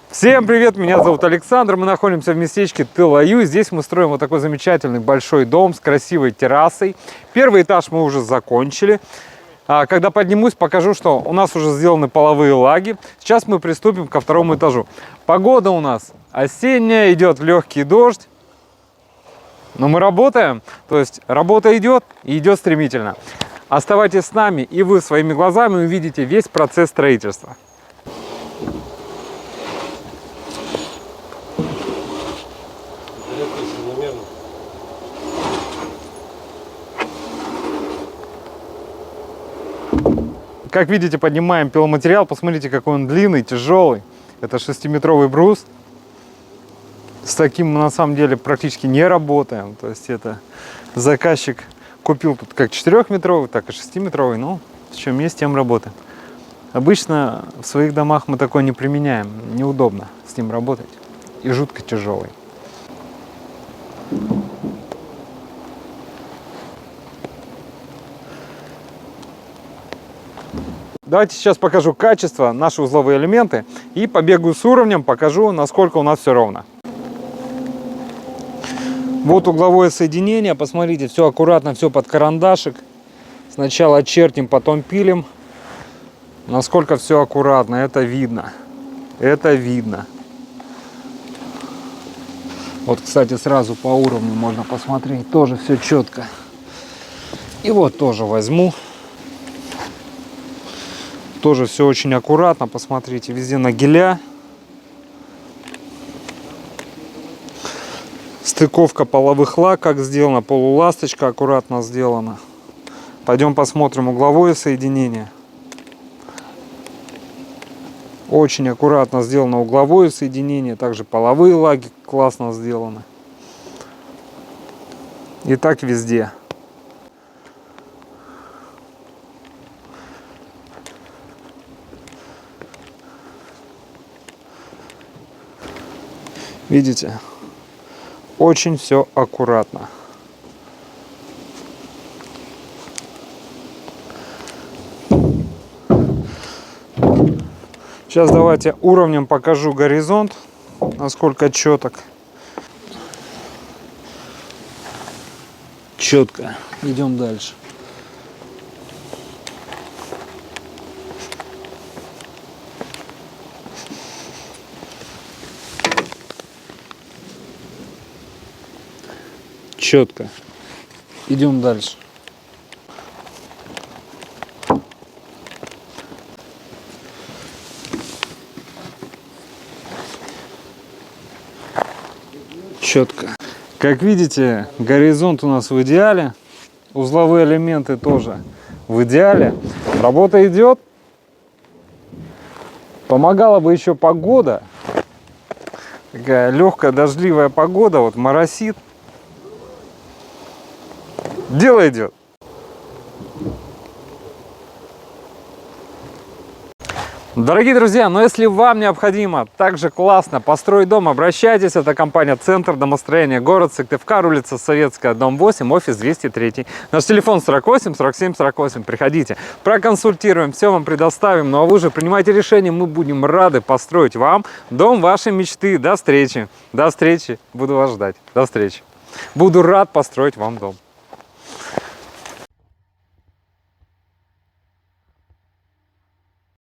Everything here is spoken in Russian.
Всем привет, меня зовут Александр, мы находимся в местечке Тыл-Аю. Здесь мы строим вот такой замечательный большой дом с красивой террасой. Первый этаж мы уже закончили. Когда поднимусь, покажу, что у нас уже сделаны половые лаги. Сейчас мы приступим ко второму этажу. Погода у нас осенняя, идет легкий дождь. Но мы работаем, то есть работа идет и идет стремительно. Оставайтесь с нами, и вы своими глазами увидите весь процесс строительства. Как видите, поднимаем пиломатериал. Посмотрите, какой он длинный, тяжелый. Это 6-метровый брус. С таким мы на самом деле практически не работаем. То есть это заказчик купил тут как 4-метровый, так и 6-метровый. Ну, в чем есть, тем работаем. Обычно в своих домах мы такое не применяем. Неудобно с ним работать. И жутко тяжелый. Давайте сейчас покажу качество, наши узловые элементы, и побегаю с уровнем, покажу, насколько у нас все ровно. Вот угловое соединение, посмотрите, все аккуратно, все под карандашик. Сначала чертим, потом пилим. Насколько все аккуратно, это видно. Это видно. Вот, кстати, сразу по уровню можно посмотреть, тоже все четко. И вот тоже возьму. Тоже все очень аккуратно, посмотрите, везде нагеля. Стыковка половых лак, как сделана, полуласточка аккуратно сделана. Пойдем посмотрим угловое соединение. Очень аккуратно сделано угловое соединение, также половые лаги классно сделаны. И так везде. Видите? Очень все аккуратно. Сейчас давайте уровнем покажу горизонт, насколько четок. Четко. Идем дальше. Четко. Идем дальше. Четко. Как видите, горизонт у нас в идеале. Узловые элементы тоже в идеале. Работа идет. Помогала бы еще погода. Такая легкая дождливая погода. Вот моросит. Дело идет. Дорогие друзья, но если вам необходимо также классно построить дом, обращайтесь. Это компания «Центр домостроения», город Сыктывкар, улица Советская, дом 8, офис 203. Наш телефон 48 47 48. Приходите, проконсультируем, все вам предоставим. Ну а вы же принимайте решение, мы будем рады построить вам дом вашей мечты. До встречи. До встречи. Буду вас ждать. До встречи. Буду рад построить вам дом.